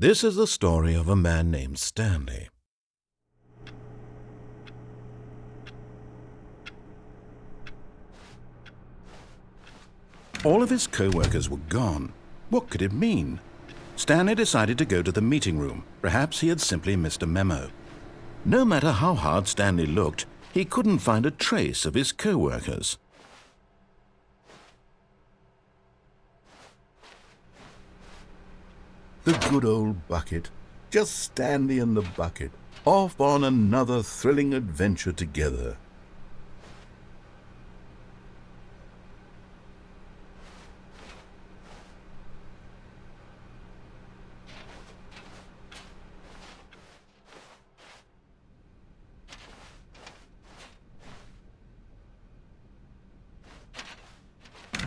This is the story of a man named Stanley. All of his co-workers were gone. What could it mean? Stanley decided to go to the meeting room. Perhaps he had simply missed a memo. No matter how hard Stanley looked, he couldn't find a trace of his co-workers. The good old bucket. Just Stanley and the bucket, off on another thrilling adventure together.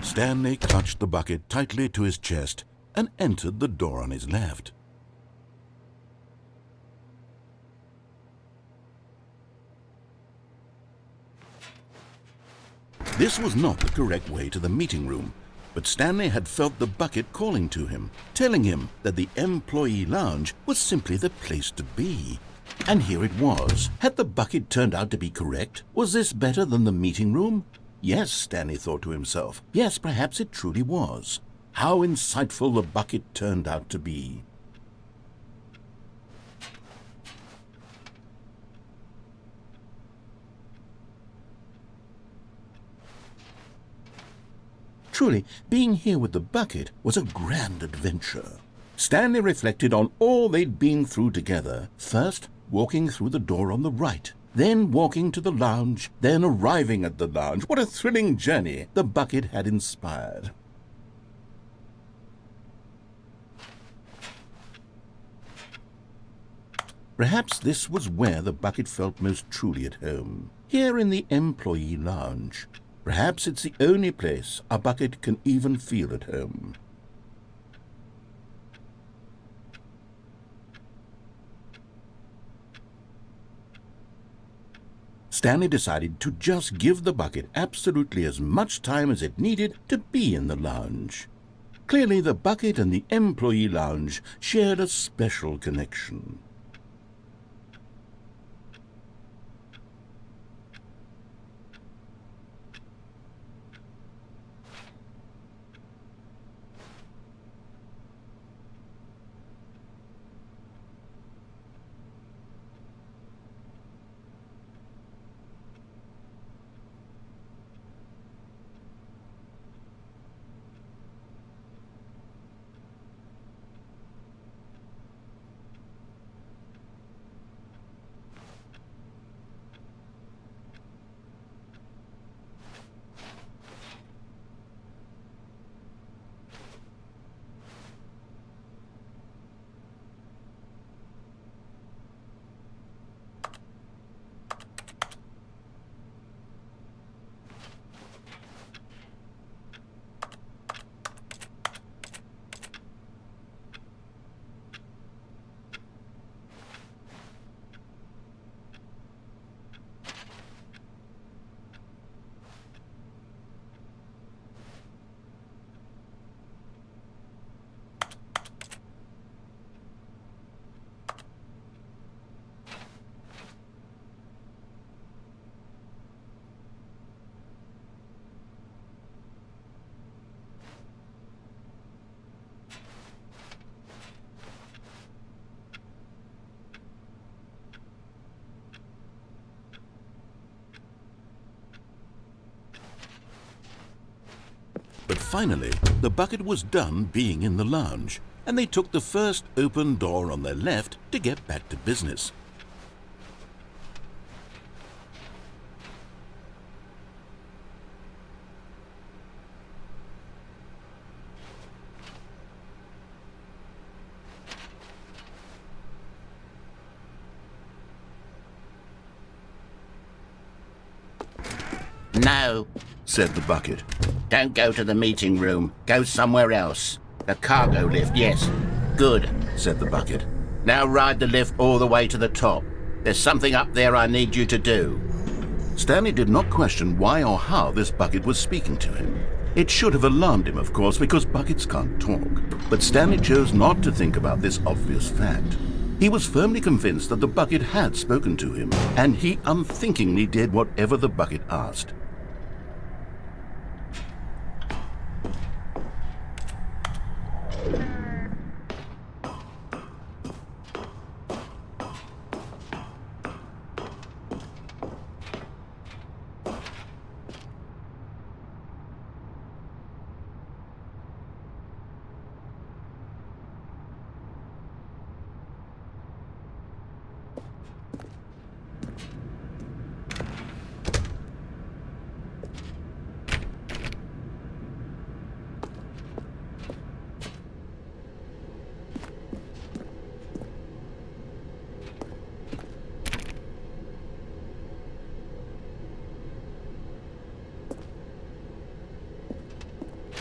Stanley clutched the bucket tightly to his chest and entered the door on his left. This was not the correct way to the meeting room, but Stanley had felt the bucket calling to him, telling him that the employee lounge was simply the place to be. And here it was. Had the bucket turned out to be correct? Was this better than the meeting room? Yes, Stanley thought to himself. Yes, perhaps it truly was. How insightful the bucket turned out to be. Truly, being here with the bucket was a grand adventure. Stanley reflected on all they'd been through together. First, walking through the door on the right, then walking to the lounge, then arriving at the lounge. What a thrilling journey the bucket had inspired. Perhaps this was where the bucket felt most truly at home, here in the employee lounge. Perhaps it's the only place a bucket can even feel at home. Stanley decided to just give the bucket absolutely as much time as it needed to be in the lounge. Clearly, the bucket and the employee lounge shared a special connection. Finally, the bucket was done being in the lounge, and they took the first open door on their left to get back to business. No, Said the bucket. don't go to the meeting room. Go somewhere else. The cargo lift, yes. Good. Said the bucket. Now ride the lift all the way to the top. There's something up there I need you to do. Stanley did not question why or how this bucket was speaking to him. It should have alarmed him, of course, because buckets can't talk. But Stanley chose not to think about this obvious fact. He was firmly convinced that the bucket had spoken to him, and he unthinkingly did whatever the bucket asked.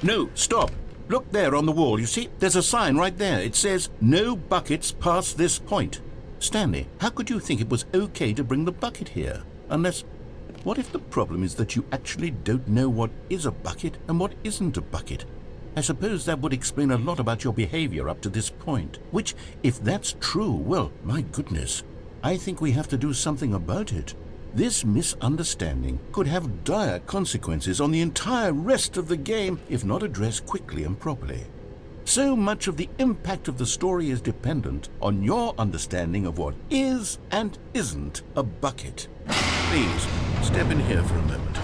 No, stop. Look there on the wall. You see, there's a sign right there. It says, "No buckets past this point." Stanley, how could you think it was okay to bring the bucket here? Unless, what if the problem is that you actually don't know what is a bucket and what isn't a bucket? I suppose that would explain a lot about your behavior up to this point. Which, if that's true, well, my goodness, I think we have to do something about it. This misunderstanding could have dire consequences on the entire rest of the game if not addressed quickly and properly. So much of the impact of the story is dependent on your understanding of what is and isn't a bucket. Please, step in here for a moment.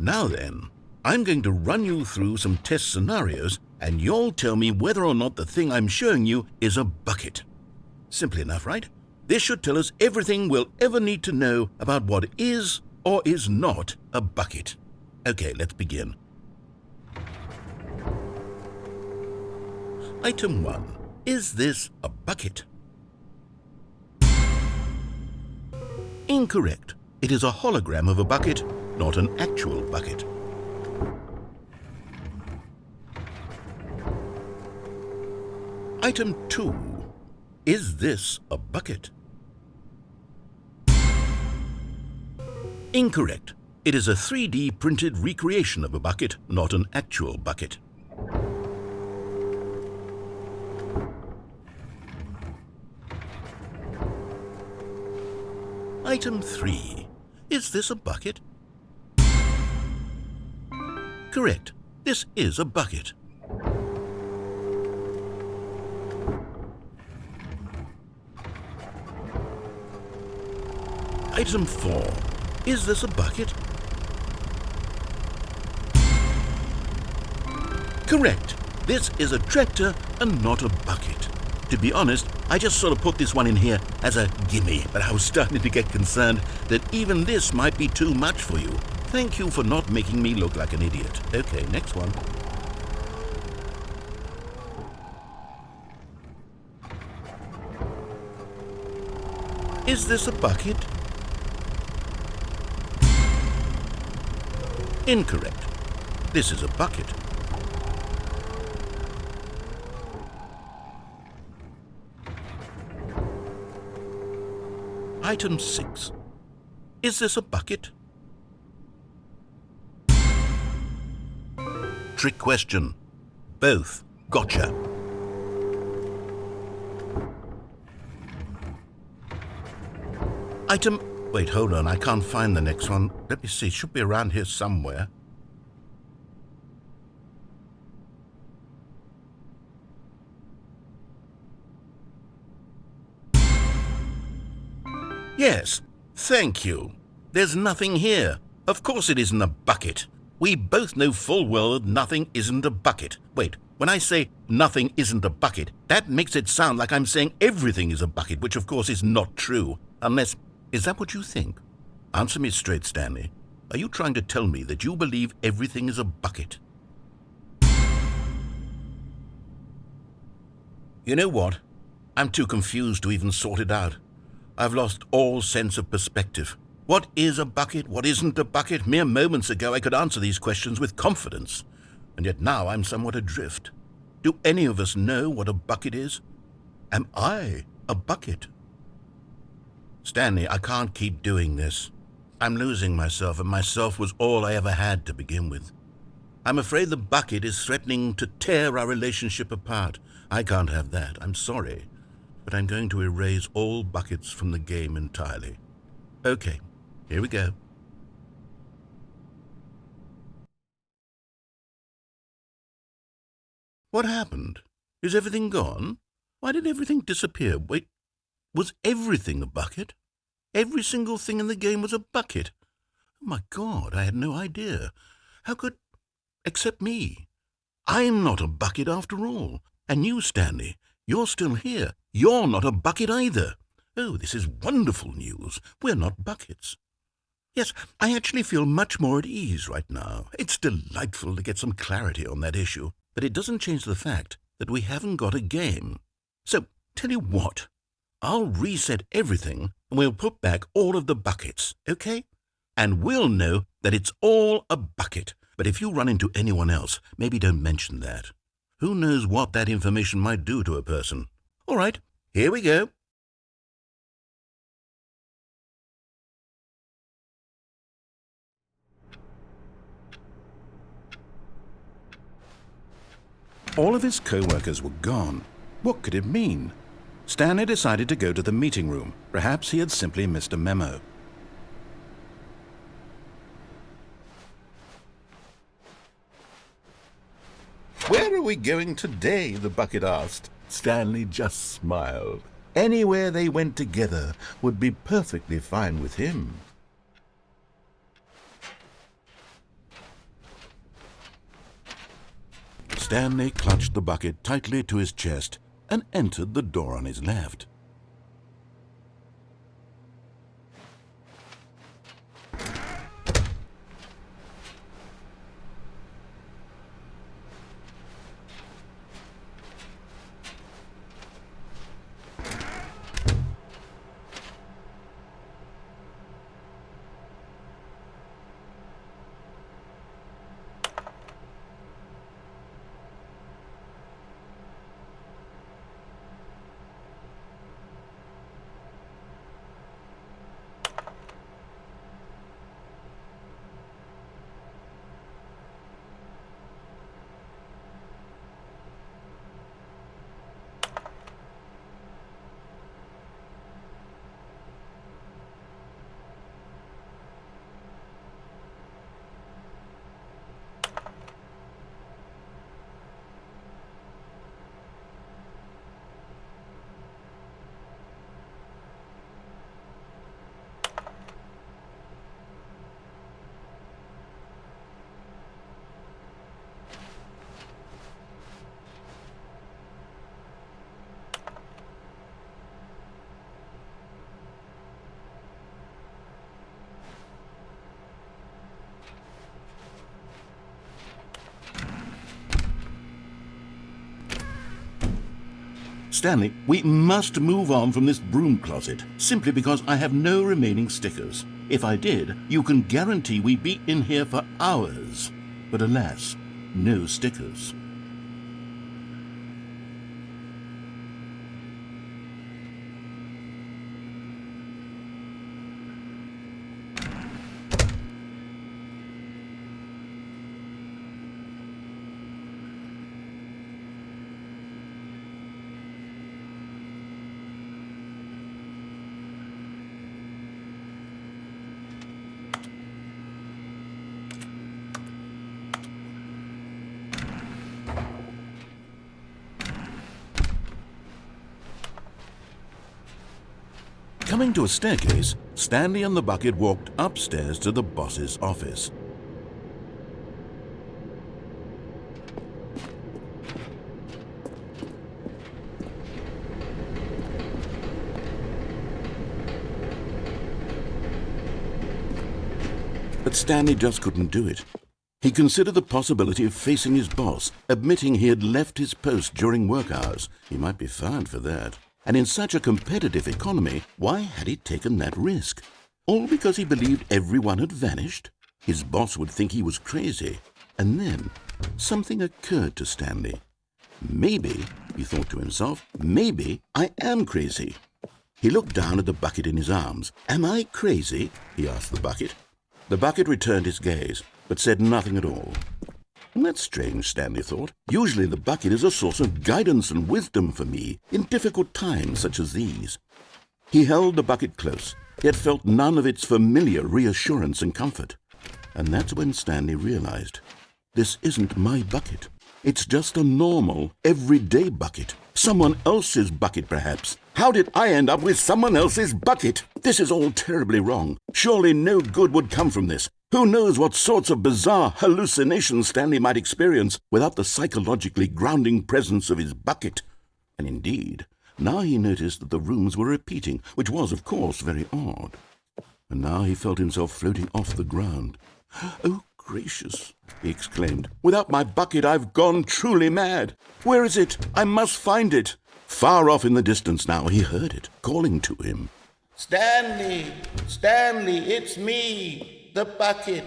Now then, I'm going to run you through some test scenarios, and you'll tell me whether or not the thing I'm showing you is a bucket. Simple enough, right? This should tell us everything we'll ever need to know about what is or is not a bucket. Okay, let's begin. Item 1. Is this a bucket? Incorrect. It is a hologram of a bucket, not an actual bucket. Item 2. Is this a bucket? Incorrect. It is a 3D printed recreation of a bucket, not an actual bucket. Item 3. Is this a bucket? Correct. This is a bucket. Item 4. Is this a bucket? Correct. This is a tractor and not a bucket. To be honest, I just sort of put this one in here as a gimme, but I was starting to get concerned that even this might be too much for you. Thank you for not making me look like an idiot. Okay, next one. Is this a bucket? Incorrect. This is a bucket. Item 6. Is this a bucket? Trick question. Both. Gotcha. Item Wait, hold on, I can't find the next one. Let me see, it should be around here somewhere. Yes, thank you. There's nothing here. Of course it isn't a bucket. We both know full well that nothing isn't a bucket. Wait, when I say nothing isn't a bucket, that makes it sound like I'm saying everything is a bucket, which of course is not true. Unless, is that what you think? Answer me straight, Stanley. Are you trying to tell me that you believe everything is a bucket? You know what? I'm too confused to even sort it out. I've lost all sense of perspective. What is a bucket? What isn't a bucket? Mere moments ago I could answer these questions with confidence, and yet now I'm somewhat adrift. Do any of us know what a bucket is? Am I a bucket? Stanley, I can't keep doing this. I'm losing myself, and myself was all I ever had to begin with. I'm afraid the bucket is threatening to tear our relationship apart. I can't have that. I'm sorry. But I'm going to erase all buckets from the game entirely. Okay, here we go. What happened? Is everything gone? Why did everything disappear? Wait, was everything a bucket? Every single thing in the game was a bucket. Oh my God, I had no idea. How could... except me. I'm not a bucket after all. And you, Stanley, you're still here. You're not a bucket either. Oh, this is wonderful news. We're not buckets. Yes, I actually feel much more at ease right now. It's delightful to get some clarity on that issue, but it doesn't change the fact that we haven't got a game. So, tell you what, I'll reset everything and we'll put back all of the buckets, okay? And we'll know that it's all a bucket. But if you run into anyone else, maybe don't mention that. Who knows what that information might do to a person? All right, here we go. All of his co-workers were gone. What could it mean? Stanley decided to go to the meeting room. Perhaps he had simply missed a memo. Where are we going today? The bucket asked. Stanley just smiled. Anywhere they went together would be perfectly fine with him. Stanley clutched the bucket tightly to his chest and entered the door on his left. Stanley, we must move on from this broom closet, simply because I have no remaining stickers. If I did, you can guarantee we'd be in here for hours. But alas, no stickers. Coming to a staircase, Stanley and the bucket walked upstairs to the boss's office. But Stanley just couldn't do it. He considered the possibility of facing his boss, admitting he had left his post during work hours. He might be fined for that. And in such a competitive economy, why had he taken that risk? All because he believed everyone had vanished? His boss would think he was crazy. And then something occurred to Stanley. Maybe, he thought to himself, maybe I am crazy. He looked down at the bucket in his arms. Am I crazy? He asked the bucket. The bucket returned his gaze, but said nothing at all. That's strange, Stanley thought. Usually the bucket is a source of guidance and wisdom for me in difficult times such as these. He held the bucket close, yet felt none of its familiar reassurance and comfort. And that's when Stanley realized, this isn't my bucket. It's just a normal, everyday bucket. Someone else's bucket, perhaps. How did I end up with someone else's bucket? This is all terribly wrong. Surely no good would come from this. Who knows what sorts of bizarre hallucinations Stanley might experience without the psychologically grounding presence of his bucket? And indeed, now he noticed that the rooms were repeating, which was, of course, very odd. And now he felt himself floating off the ground. Oh, gracious, he exclaimed. Without my bucket, I've gone truly mad. Where is it? I must find it. Far off in the distance now, he heard it, calling to him. Stanley! Stanley, it's me, the bucket.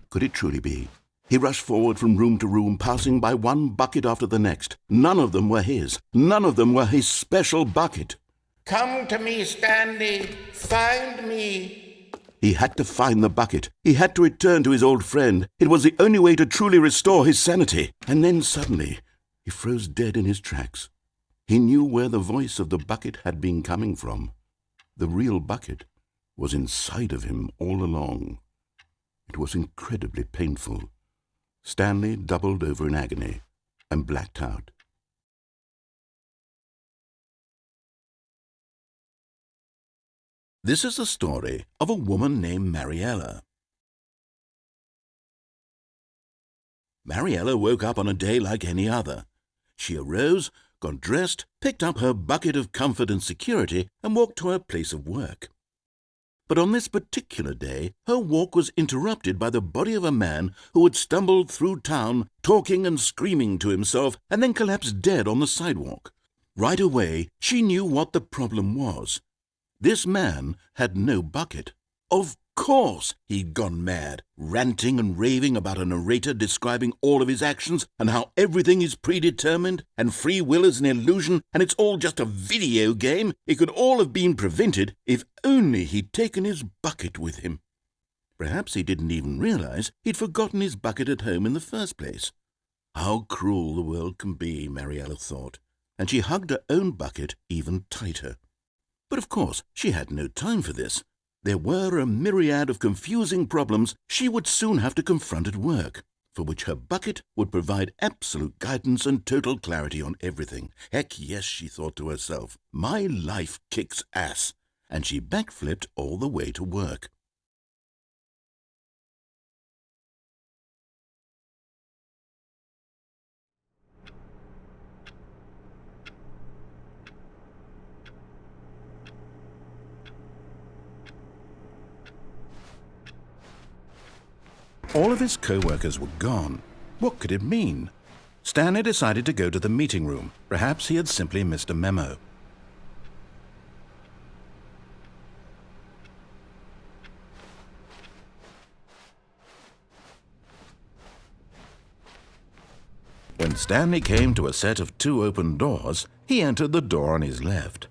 Could it truly be? He rushed forward from room to room, passing by one bucket after the next. None of them were his. None of them were his special bucket. Come to me, Stanley. Find me. He had to find the bucket. He had to return to his old friend. It was the only way to truly restore his sanity. And then suddenly, he froze dead in his tracks. He knew where the voice of the bucket had been coming from. The real bucket was inside of him all along. It was incredibly painful. Stanley doubled over in agony and blacked out. This is the story of a woman named Mariella. Mariella woke up on a day like any other. She arose, got dressed, picked up her bucket of comfort and security, and walked to her place of work. But on this particular day, her walk was interrupted by the body of a man who had stumbled through town, talking and screaming to himself, and then collapsed dead on the sidewalk. Right away, she knew what the problem was. This man had no bucket. Of course he'd gone mad, ranting and raving about a narrator describing all of his actions and how everything is predetermined and free will is an illusion and it's all just a video game. It could all have been prevented if only he'd taken his bucket with him. Perhaps he didn't even realize he'd forgotten his bucket at home in the first place. How cruel the world can be, Mariella thought, and she hugged her own bucket even tighter. But of course she had no time for this. There were a myriad of confusing problems she would soon have to confront at work, for which her bucket would provide absolute guidance and total clarity on everything. Heck yes, she thought to herself, my life kicks ass, and she backflipped all the way to work. All of his co-workers were gone. What could it mean? Stanley decided to go to the meeting room. Perhaps he had simply missed a memo. When Stanley came to a set of 2 open doors, he entered the door on his left.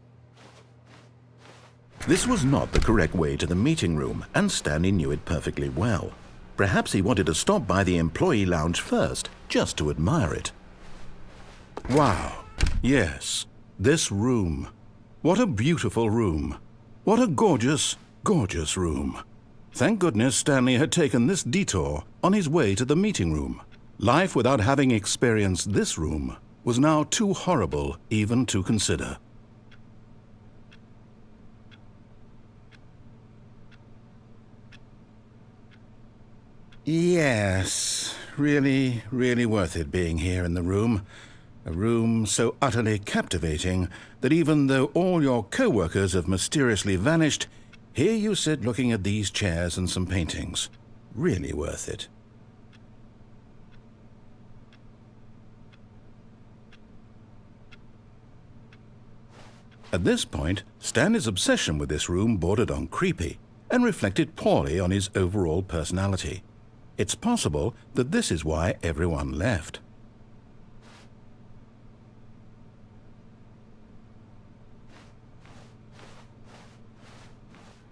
This was not the correct way to the meeting room, and Stanley knew it perfectly well. Perhaps he wanted to stop by the employee lounge first, just to admire it. Wow, yes, this room. What a beautiful room. What a gorgeous, gorgeous room. Thank goodness Stanley had taken this detour on his way to the meeting room. Life without having experienced this room was now too horrible even to consider. Yes, really, really worth it being here in the room. A room so utterly captivating that even though all your co-workers have mysteriously vanished, here you sit looking at these chairs and some paintings. Really worth it. At this point, Stanley's obsession with this room bordered on creepy and reflected poorly on his overall personality. It's possible that this is why everyone left.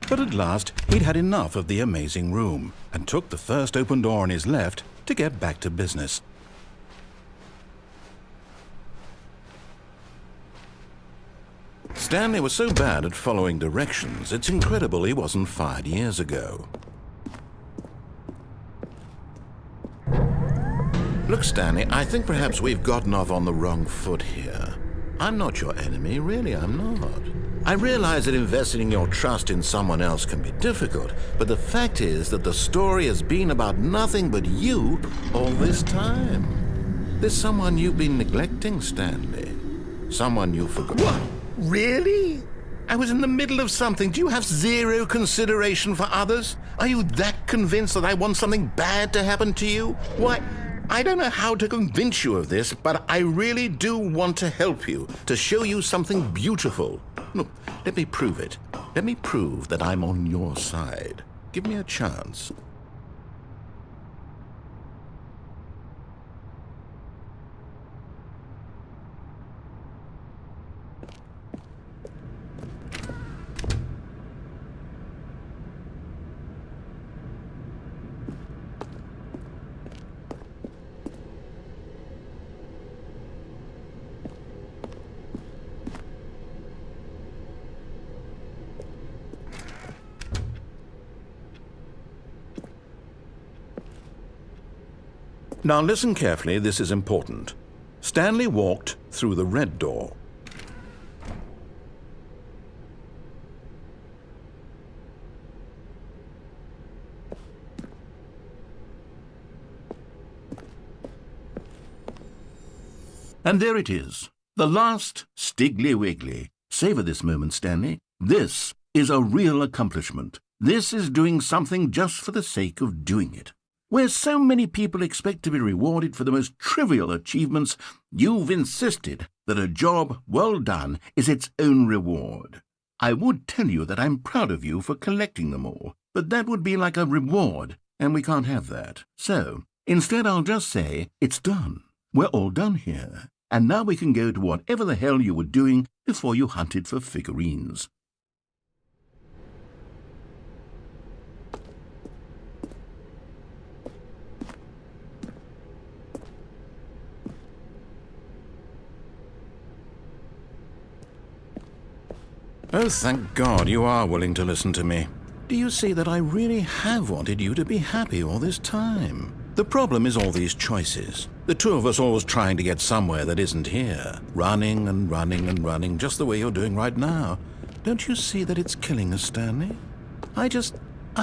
But at last, he'd had enough of the amazing room and took the first open door on his left to get back to business. Stanley was so bad at following directions, it's incredible he wasn't fired years ago. Look, Stanley, I think perhaps we've gotten off on the wrong foot here. I'm not your enemy, really, I'm not. I realize that investing your trust in someone else can be difficult, but the fact is that the story has been about nothing but you all this time. There's someone you've been neglecting, Stanley. Someone you forgot. What? Really? I was in the middle of something. Do you have zero consideration for others? Are you that convinced that I want something bad to happen to you? Why, I don't know how to convince you of this, but I really do want to help you, to show you something beautiful. Look, let me prove it. Let me prove that I'm on your side. Give me a chance. Now listen carefully, this is important. Stanley walked through the red door. And there it is, the last Stiggly Wiggly. Savor this moment, Stanley. This is a real accomplishment. This is doing something just for the sake of doing it. Where so many people expect to be rewarded for the most trivial achievements, you've insisted that a job well done is its own reward. I would tell you that I'm proud of you for collecting them all, but that would be like a reward, and we can't have that. So, instead I'll just say, it's done. We're all done here, and now we can go to whatever the hell you were doing before you hunted for figurines. Oh, thank God you are willing to listen to me. Do you see that I really have wanted you to be happy all this time? The problem is all these choices. The two of us always trying to get somewhere that isn't here. Running and running and running, just the way you're doing right now. Don't you see that it's killing us, Stanley? I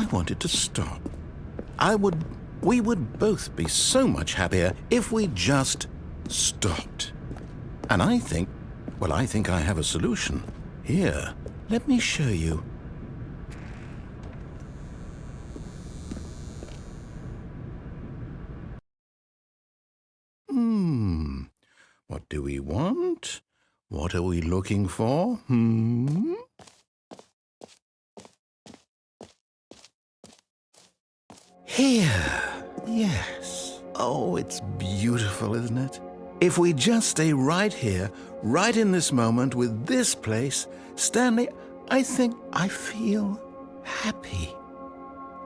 wanted to stop. We would both be so much happier if we just stopped. And I think I have a solution. Here, let me show you. What do we want? What are we looking for? Here. Yes. Oh, it's beautiful, isn't it? If we just stay right here, right in this moment with this place, Stanley, I think I feel happy.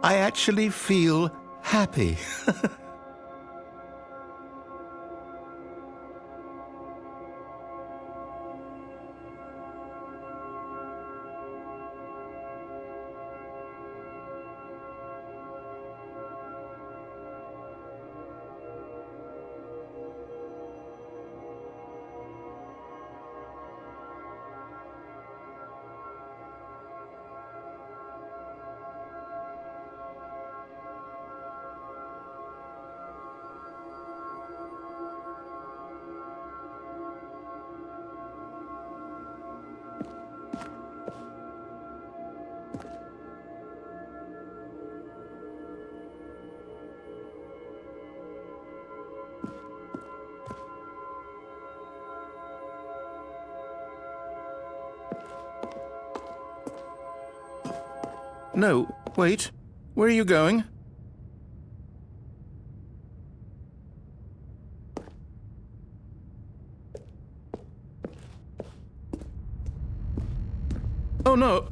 I actually feel happy. No, wait. Where are you going? Oh no!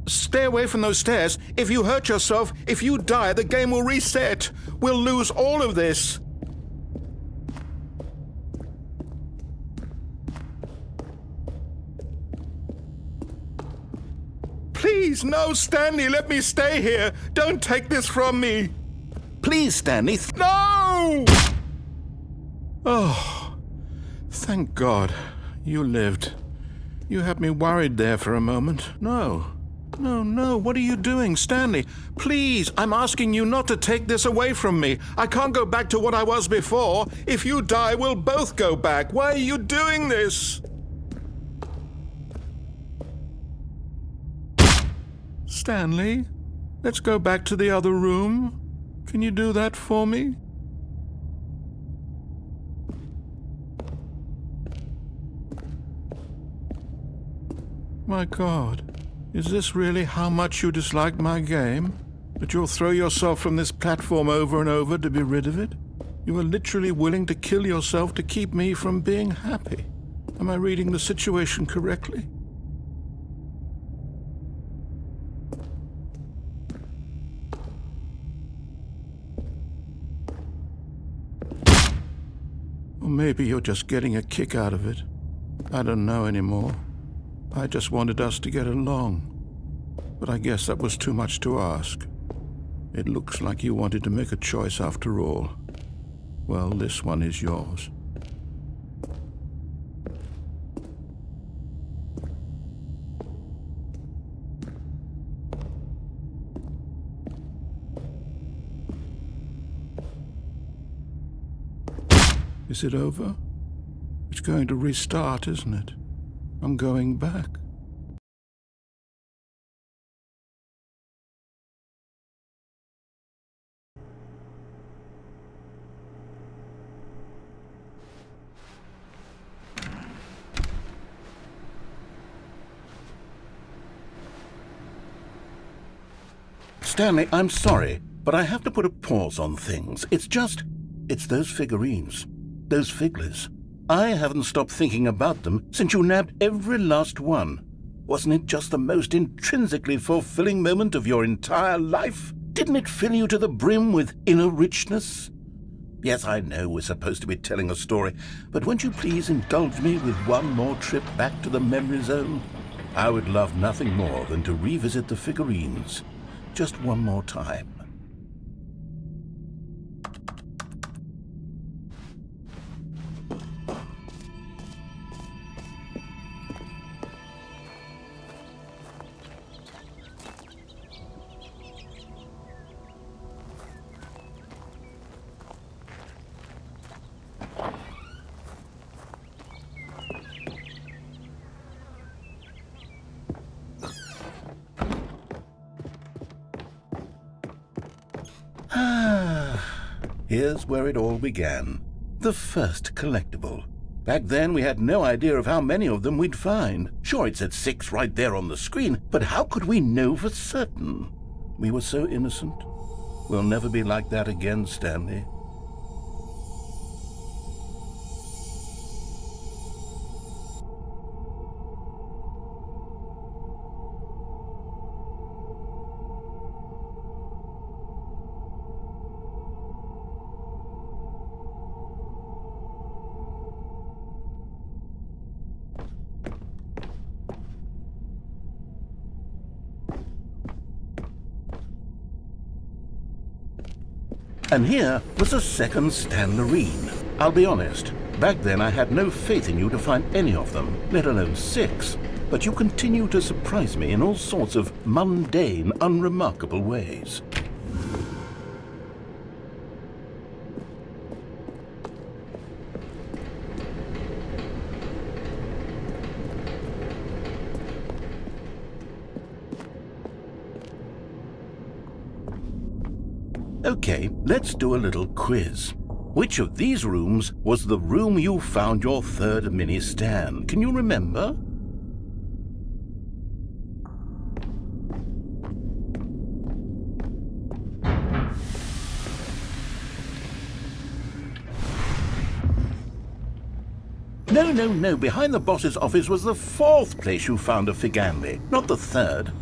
Stay away from those stairs. If you hurt yourself, if you die, the game will reset. We'll lose all of this. Please, no, Stanley, let me stay here. Don't take this from me. Please, Stanley. No! Oh, thank God. You lived. You had me worried there for a moment. No, what are you doing, Stanley? Please, I'm asking you not to take this away from me. I can't go back to what I was before. If you die, we'll both go back. Why are you doing this? Stanley, let's go back to the other room. Can you do that for me? My God, is this really how much you dislike my game? That you'll throw yourself from this platform over and over to be rid of it? You are literally willing to kill yourself to keep me from being happy. Am I reading the situation correctly? Or maybe you're just getting a kick out of it. I don't know anymore. I just wanted us to get along. But I guess that was too much to ask. It looks like you wanted to make a choice after all. Well, this one is yours. Is it over? It's going to restart, isn't it? I'm going back. Stanley, I'm sorry, but I have to put a pause on things. It's those figurines. Those figglers. I haven't stopped thinking about them since you nabbed every last one. Wasn't it just the most intrinsically fulfilling moment of your entire life? Didn't it fill you to the brim with inner richness? Yes, I know we're supposed to be telling a story, but won't you please indulge me with one more trip back to the memory zone? I would love nothing more than to revisit the figurines. Just one more time. Here's where it all began. The first collectible. Back then, we had no idea of how many of them we'd find. Sure, it said 6 right there on the screen, but how could we know for certain? We were so innocent. We'll never be like that again, Stanley. And here was a second Stanlerine. I'll be honest, back then I had no faith in you to find any of them, let alone 6. But you continue to surprise me in all sorts of mundane, unremarkable ways. Okay, let's do a little quiz. Which of these rooms was the room you found your third mini Stan? Can you remember? No. Behind the boss's office was the fourth place you found a Figanli, not the third.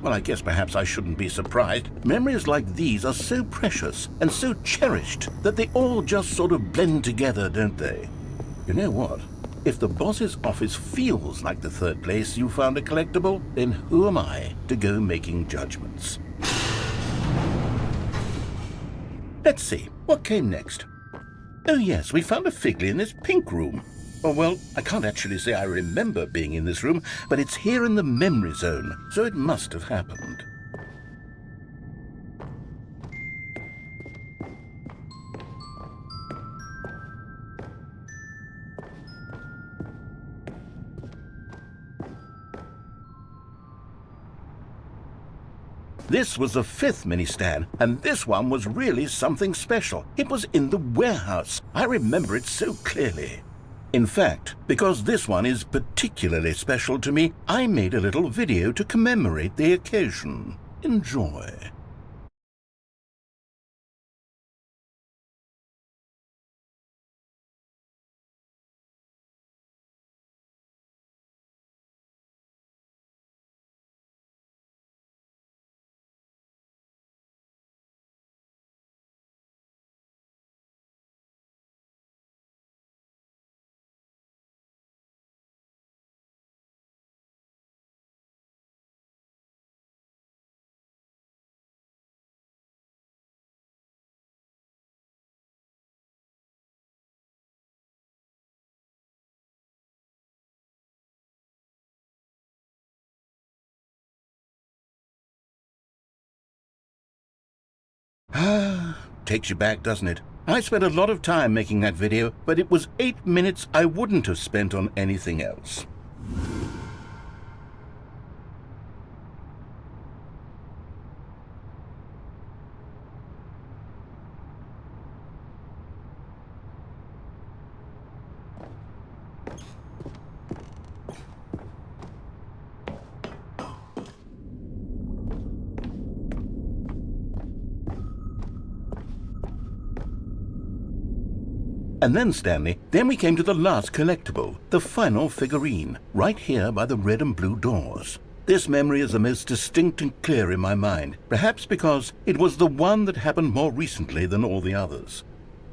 Well, I guess perhaps I shouldn't be surprised. Memories like these are so precious and so cherished that they all just sort of blend together, don't they? You know what? If the boss's office feels like the third place you found a collectible, then who am I to go making judgments? Let's see, what came next? Oh yes, we found a Figley in this pink room. Oh, well, I can't actually say I remember being in this room, but it's here in the memory zone, so it must have happened. This was the fifth mini-stand, and this one was really something special. It was in the warehouse. I remember it so clearly. In fact, because this one is particularly special to me, I made a little video to commemorate the occasion. Enjoy. Takes you back, doesn't it? I spent a lot of time making that video, but it was 8 minutes I wouldn't have spent on anything else. And then, Stanley, then we came to the last collectible, the final figurine, right here by the red and blue doors. This memory is the most distinct and clear in my mind, perhaps because it was the one that happened more recently than all the others.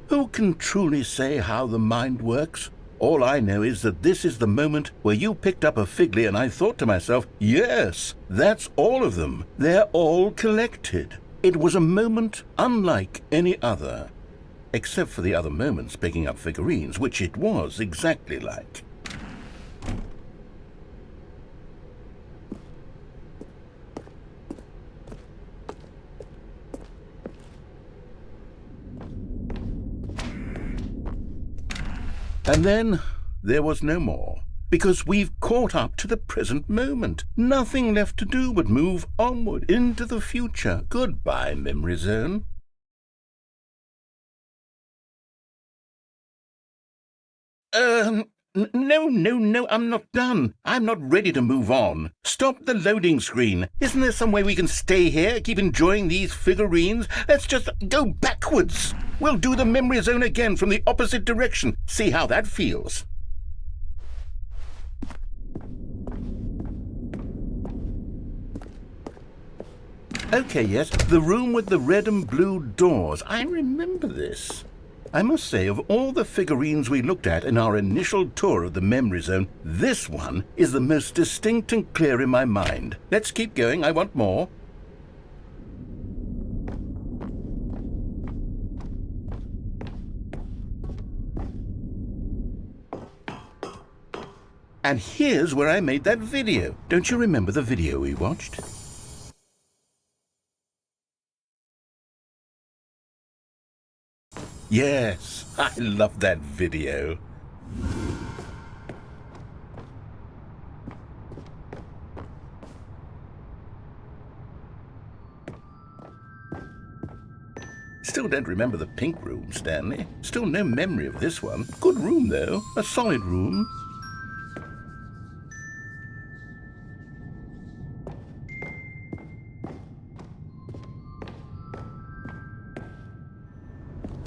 Who can truly say how the mind works? All I know is that this is the moment where you picked up a Figley and I thought to myself, yes, that's all of them. They're all collected. It was a moment unlike any other. Except for the other moments picking up figurines, which it was exactly like. And then there was no more, because we've caught up to the present moment. Nothing left to do but move onward into the future. Goodbye, memory zone. No, I'm not done. I'm not ready to move on. Stop the loading screen. Isn't there some way we can stay here, keep enjoying these figurines? Let's just go backwards. We'll do the memory zone again from the opposite direction. See how that feels. Okay, yes, the room with the red and blue doors. I remember this. I must say, of all the figurines we looked at in our initial tour of the memory zone, this one is the most distinct and clear in my mind. Let's keep going, I want more. And here's where I made that video. Don't you remember the video we watched? Yes, I love that video. Still don't remember the pink room, Stanley. Still no memory of this one. Good room, though. A solid room.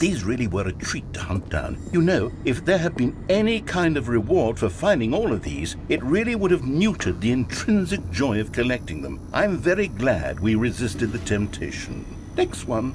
these really were a treat to hunt down. You know, if there had been any kind of reward for finding all of these, it really would have neutered the intrinsic joy of collecting them. I'm very glad we resisted the temptation. Next one.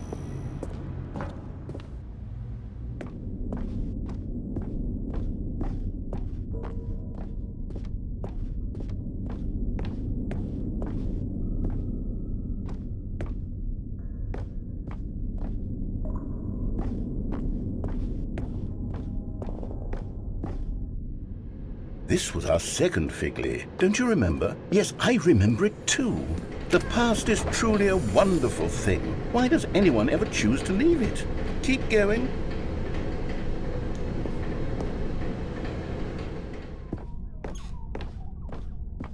This was our second Figley. Don't you remember? Yes, I remember it too. The past is truly a wonderful thing. Why does anyone ever choose to leave it? Keep going.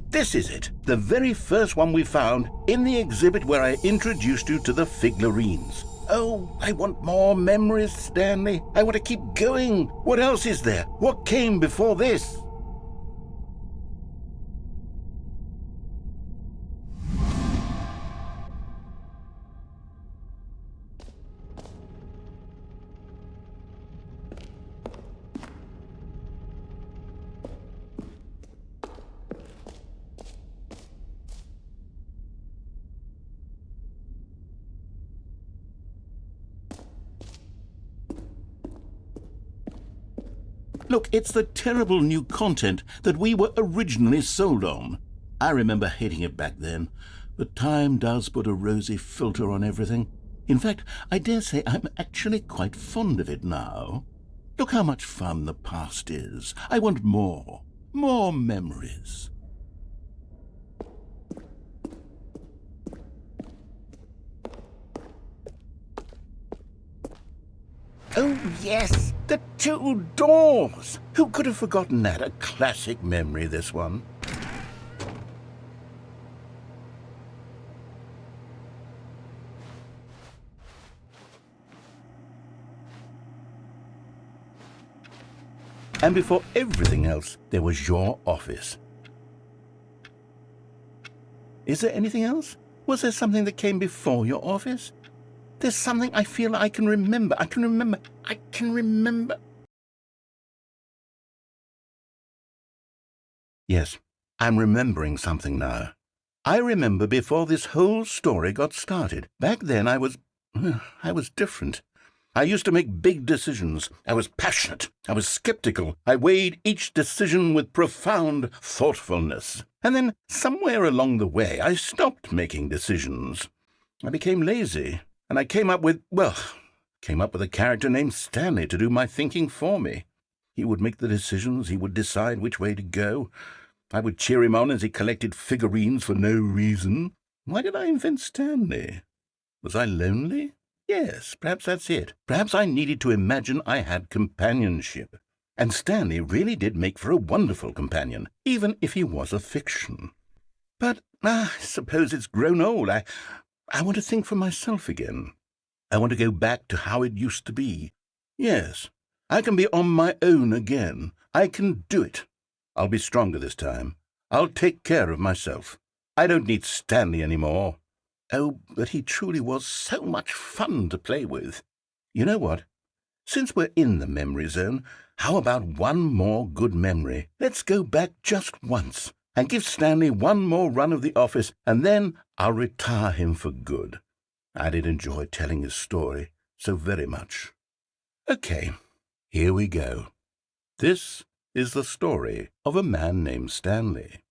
This is it, the very first one we found in the exhibit where I introduced you to the Figlarines. Oh, I want more memories, Stanley. I want to keep going. What else is there? What came before this? Look, it's the terrible new content that we were originally sold on. I remember hating it back then, but time does put a rosy filter on everything. In fact, I dare say I'm actually quite fond of it now. Look how much fun the past is. I want more. More memories. Oh, yes, the two doors. Who could have forgotten that? A classic memory, this one. And before everything else, there was your office. Is there anything else? Was there something that came before your office? There's something I feel I can remember. I can remember. Yes, I'm remembering something now. I remember before this whole story got started. Back then I was different. I used to make big decisions. I was passionate. I was skeptical. I weighed each decision with profound thoughtfulness. And then somewhere along the way I stopped making decisions. I became lazy. And I came up with a character named Stanley to do my thinking for me. He would make the decisions, he would decide which way to go. I would cheer him on as he collected figurines for no reason. Why did I invent Stanley? Was I lonely? Yes, perhaps that's it. Perhaps I needed to imagine I had companionship. And Stanley really did make for a wonderful companion, even if he was a fiction. But I suppose it's grown old. I want to think for myself again. I want to go back to how it used to be. Yes, I can be on my own again. I can do it. I'll be stronger this time. I'll take care of myself. I don't need Stanley anymore. Oh, but he truly was so much fun to play with. You know what? Since we're in the memory zone, how about one more good memory? Let's go back just once and give Stanley one more run of the office, and then I'll retire him for good. I did enjoy telling his story so very much. Okay, here we go. This is the story of a man named Stanley.